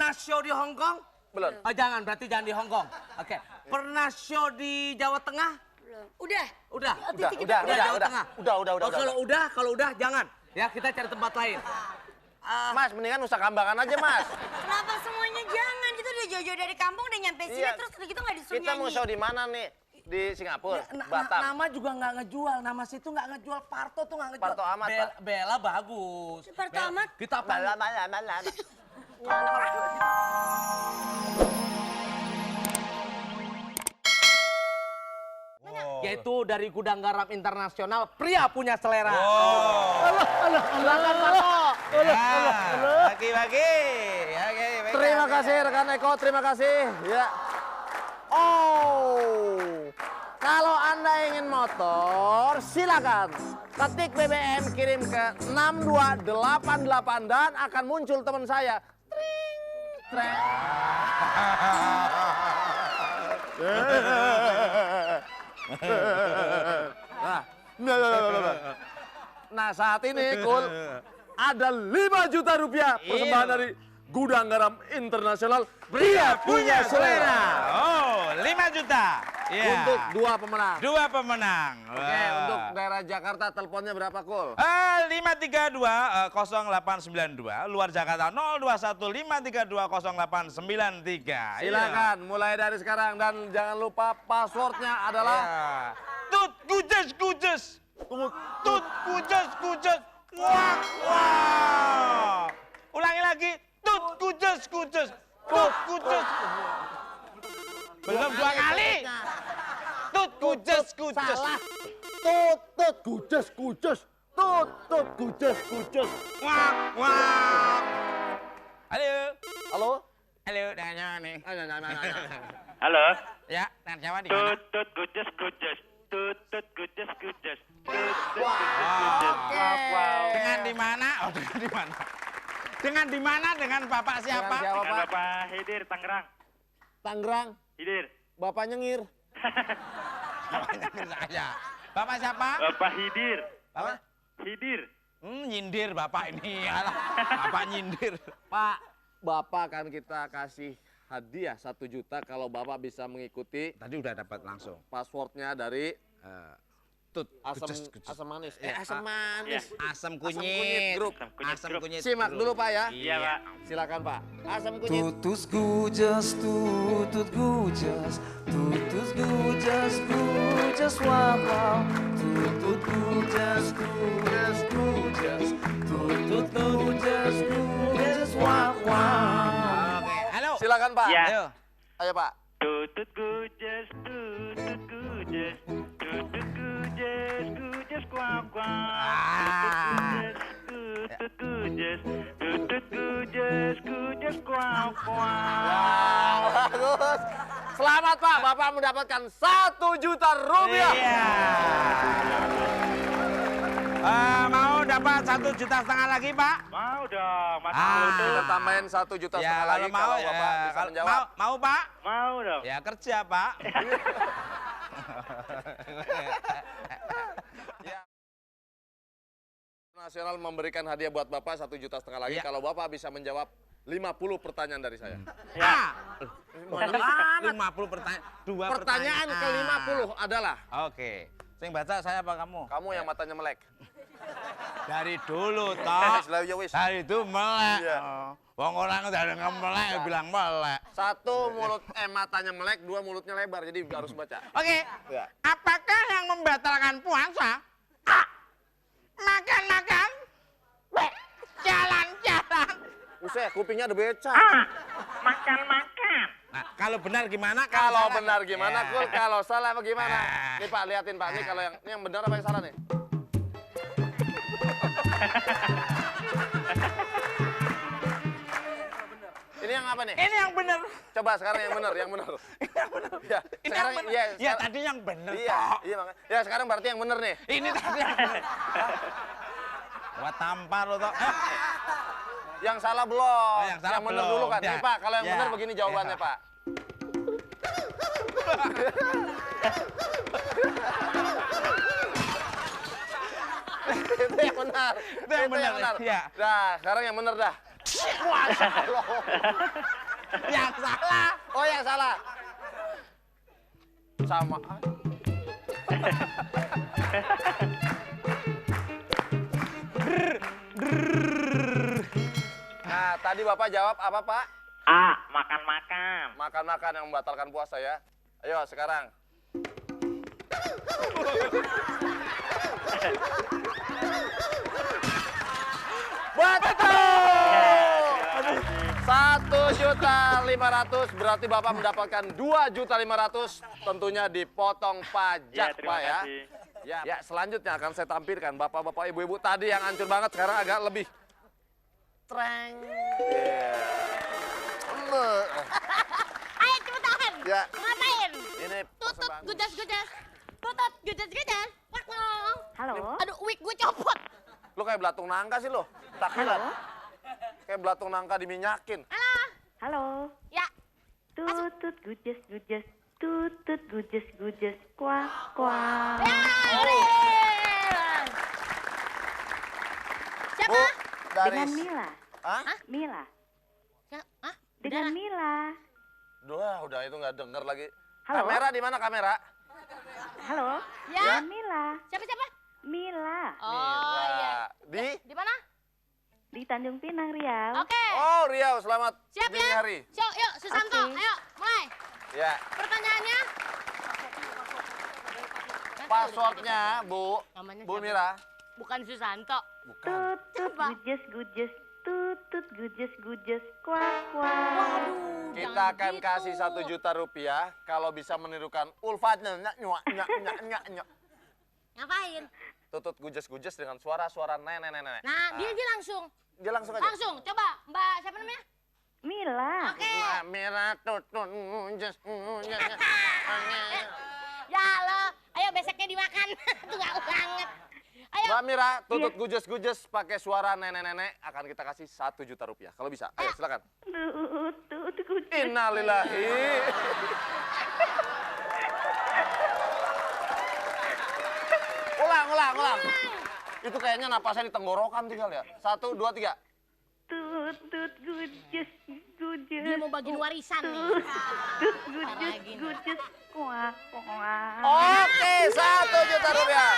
Pernah show di Hong Kong? Belum. Oh, jangan, berarti jangan di Hong Kong. Oke. Pernah show di Jawa Tengah? Belum. Udah. Udah. Udah. Kalau udah jangan. Ya, kita cari tempat lain. Mas, mendingan Nusa Kambangan aja, Mas. Kenapa semuanya jangan? Kita udah jauh-jauh dari kampung, udah nyampe sini, Iya. terus kita nggak disuruh Kita mau nyanyi. show di mana nih? Di Singapura, Batam. Nama juga nggak ngejual, nama situ nggak ngejual, Parto tuh nggak ngejual. Parto Amat, Pak. Bella bagus. Parto Bella- Amat? Kita apa? Malam. Yaitu dari Gudang Garam Internasional, pria punya selera. Silakan, Parto. Bagi-bagi. Terima kasih rekan Eko, terima kasih. Ya. Oh, kalau Anda ingin motor, silakan ketik BBM, kirim ke 6288 dan akan muncul teman saya. Tring, Nah, saat ini, Kul, ada 5 juta rupiah persembahan dari Gudang Garam Internasional. Pria punya selera. Oh, 5 juta. Iya. Untuk 2 pemenang. 2 pemenang. Oke, untuk daerah Jakarta teleponnya berapa, Kul? 532-0892, luar Jakarta 021-532-0893. Silakan, mulai dari sekarang dan jangan lupa passwordnya adalah Tut kujes. Tut kujes. Wah, wah. Ulangi lagi. Tut kujes. Tut kujes. Belum 2 kali. Tut kujes. salah. Tut kujes. Tut kujes. Wah, wah. Halo. Halo? Halo, dengan Jawa nih. Halo. Ya, dengan Jawa di mana? Tutut gujes. Tutut gujes. Dengan di mana? Oh, dengan di mana? Dengan di mana? Dengan Bapak siapa? Dengan siapa, Dengan Pak? Bapak Hidir Tangerang. Tangerang. Hidir. Bapak nyengir. Nyindir saya. Bapak siapa? Bapak Hidir. Bapak? Hidir. Nyindir Bapak ini. Alah, Bapak nyindir. Pak, Bapak akan kita kasih hadiah 1 juta kalau Bapak bisa mengikuti Tadi udah dapat langsung. passwordnya dari Tut asam manis. Asam manis. Asam kunyit kunyit. grup. Asam kunyit. Simak dulu, Pak, ya. Iya, Pak. Silakan, Pak. Asam kunyit. Tutus gujas, wow. Tutut gujas, wow. Oke, halo. Silakan, Pak. Iya. Ayo. Ayo, Pak. Tutut gujes. Tutut gujes kuak. Tutut gujes kuak. Bagus. Selamat, Pak. Bapak mendapatkan 1 juta rupiah. Iya. Mau dapat 1,5 juta lagi, Pak? Mau dong, Mas Kita Tutut. tambahin 1 juta Ya, setengah lagi kalau ya, Bapak bisa kalau menjawab. mau, Pak? Mau dong. Ya kerja, Pak. Nasional memberikan hadiah buat Bapak 1,5 juta lagi Iya. kalau Bapak bisa menjawab 50 pertanyaan dari saya. Ya. 50 pertanyaan. 2 Pertanyaan ke-50 adalah, Oke. Sing baca saya apa kamu? kamu yang matanya melek. Dari dulu, toh. Ya wis. Dari itu melek. Iya. Oh. Wong orang dari melek bilang melek. 1 matanya melek, 2 mulutnya lebar, jadi harus baca. Oke. Ya. Apakah yang membatalkan puasa? A. Makan-makan. B. Jalan-jalan. Usah, kupingnya ada becak. Makan. Nah, kalau benar gimana? Kalau salah? benar gimana, Ya. Kul? Kalau salah bagaimana? Ah. Nih, Pak, liatin, Pak. Ini kalau yang benar apa yang salah nih? Ini yang apa nih? Ini yang benar. Coba sekarang yang benar. Yang benar. Ya, Ini sekarang yang benar. iya, Ya sekarang- tadi yang benar. Iya, toh. iya makanya. Ya sekarang berarti yang benar nih. Ini tadi yang benar. Wah, tampar lo toh. Yang salah belum. Oh, yang salah benar belum. dulu kan. Ya. Nih, Pak, kalau yang Ya. benar begini jawabannya, Ya. Pak. Itu yang benar. Itu yang benar, iya. Nah, sekarang yang benar dah. Masya Allah. Yang salah. Oh, yang salah. Sama. Nah, tadi Bapak jawab apa, Pak? A. Makan-makan. Makan-makan yang membatalkan puasa ya. Ayo sekarang. Betul! 1.500.000 berarti Bapak mendapatkan 2.500.000 tentunya dipotong Ya, pajak terima Pak ya. kasih. Ya, selanjutnya akan saya tampilkan Bapak-bapak Ibu-ibu tadi yang hancur banget sekarang agak lebih treng. Ayo cepetan. Ya. Ngapain? Ini Tutut persembahan. gudas-gudas. Tutut gudas-gudas. Wak, wak. Halo? Aduh, wig gue copot. Lu kayak belatung nangka sih lo. Takilan. Kayak belatung nangka diminyakin. Halo. Halo? Ya. Tutut gujes gujes, tutut gujes gujes, kuah kuah. Ya, Siapa? Bu, dari Dengan Mila. Hah? Mila. Ya, ah, Dengan udah. Mila. Udah itu nggak denger lagi. Halo? Kamera di mana kamera? Halo? Ya. Dengan Mila. Siapa? Mila. Oh, Mira. iya. Di mana? Di Tanjung Pinang, Riau. Oke. Oh, Riau, selamat Siap dini ya? hari. Yuk, Susanto. Oke. Ayo, mulai. Ya, Pertanyaannya. passwordnya Bu, Namanya Bu siapa? Mira. Bukan Susanto. Bukan. Tutut Siapa? gujes gujes, tutut gujes gujes, kuah kuah. Waduh, Kita jangan akan gitu. kasih 1 juta rupiah kalau bisa menirukan ulfatnya nyak. Ngapain? Tutut gujes-gujes dengan suara-suara nenek. Nah, dia aja langsung. Dia langsung aja. Langsung. Coba, Mbak, siapa namanya? Mila. Oke. Mbak Mira tutut gujes. Ya lo, ayo besoknya dimakan. Tuh gak banget. Ayo. Mbak Mira, tutut gujes-gujes pakai suara nenek-nenek akan kita kasih 1 juta rupiah. Kalau bisa, ayo silakan. Tutut gujes. Innalillahi. Ulang. Itu kayaknya napasnya di tenggorokan tinggal ya. 1, 2, 3. Tutut gujes gujes. Dia mau bagiin warisan nih. Tutut gujes lagi nih. gujes, kuah kuah. Oke, 1 juta rupiah.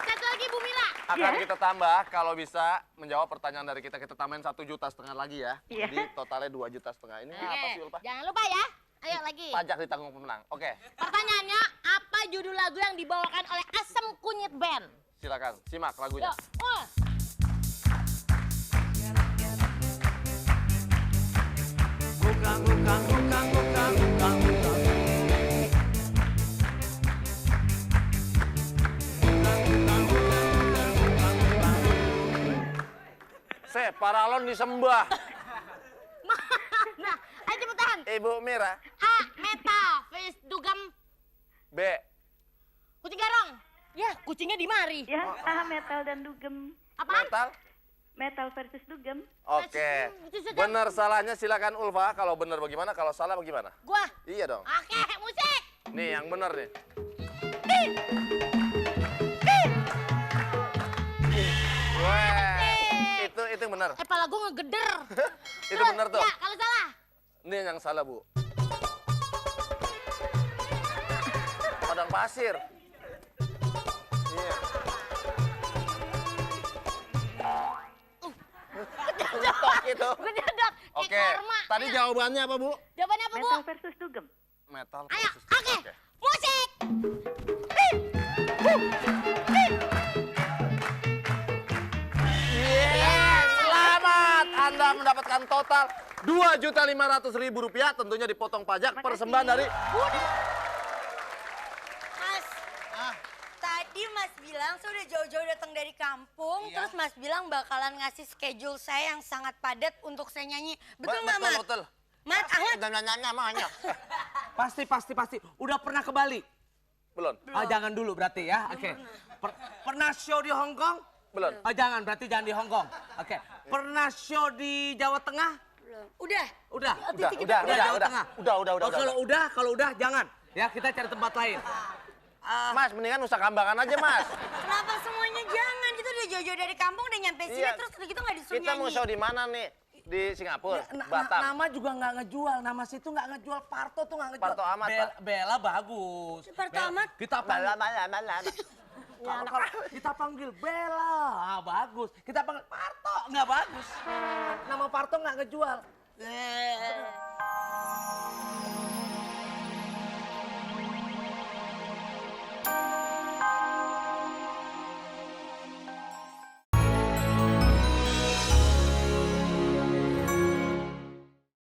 Satu lagi Bu Mila. Akan Ya. kita tambah kalau bisa menjawab pertanyaan dari kita tambahin 1,5 juta lagi ya. Iya. Jadi totalnya 2,5 juta. Ini apa sih Ulfa? Jangan lupa ya. Ayo lagi. Pajak ditanggung pemenang. Oke, Pertanyaannya, apa judul lagu yang dibawakan oleh Asam Kunyit Band? silakan simak lagunya. Yuk. Paralon disembah. Nah, ayo cepetan. Ibu Mira. A. Meta. Fis dugam. B. Kucing garong. Ya, kucingnya di mari. Ya, metal dan dugem. Apaan? Metal. Metal versus dugem. Oke. Itu sudah. Benar salahnya silakan Ulfa. Kalau benar bagaimana? Kalau salah bagaimana? Gua. Iya dong. Oke, musik. Nih yang benar nih. Wah, itu yang benar. Kepala gua ngegeder. Itu benar tuh. Ya, kalau salah. Ini yang salah, Bu. Padang pasir. Iya. Nyetok itu. Gua nyedot. Oke. Tadi jawabannya apa, Bu? Jawabannya apa, Bu? Metal versus dugem. Metal. Ayo, versus- oke. Musik. Selamat, Anda mendapatkan total 2.500.000 rupiah, tentunya dipotong pajak. Makasih. Persembahan dari Mas, tadi Mas bilang saya udah jauh-jauh datang dari kampung, terus Mas bilang bakalan ngasih schedule saya yang sangat padat untuk saya nyanyi. Betul nggak, Mas? Betul. Mas, Ahmad, Dan nyanyi banyak. Pasti. Udah pernah ke Bali? Belum. Ah, jangan dulu berarti ya. Oke. Pernah show di Hong Kong? Belum. Oh, jangan, berarti jangan di Hong Kong. Oke. Pernah show di Jawa Tengah? udah. Udah. Udah. Jawa Tengah. Udah. Oh, kalau udah jangan. Ya, kita cari tempat lain. Mas, mendingan Nusa Kambangan aja, Mas. Kenapa semuanya jangan? Kita udah jauh-jauh dari kampung, udah nyampe sini, Iya. terus kita nggak disuruh Kita mau nyanyi. show di mana nih? di Singapura, Ya, Batam. nama juga nggak ngejual, nama situ nggak ngejual, Parto tuh nggak ngejual. Parto Amat, Pak. Bella bagus. Parto Amat? Kita panggil, Malam. kalau kita panggil Bella, bagus. Kita panggil Parto, nggak bagus. Nama Parto nggak ngejual.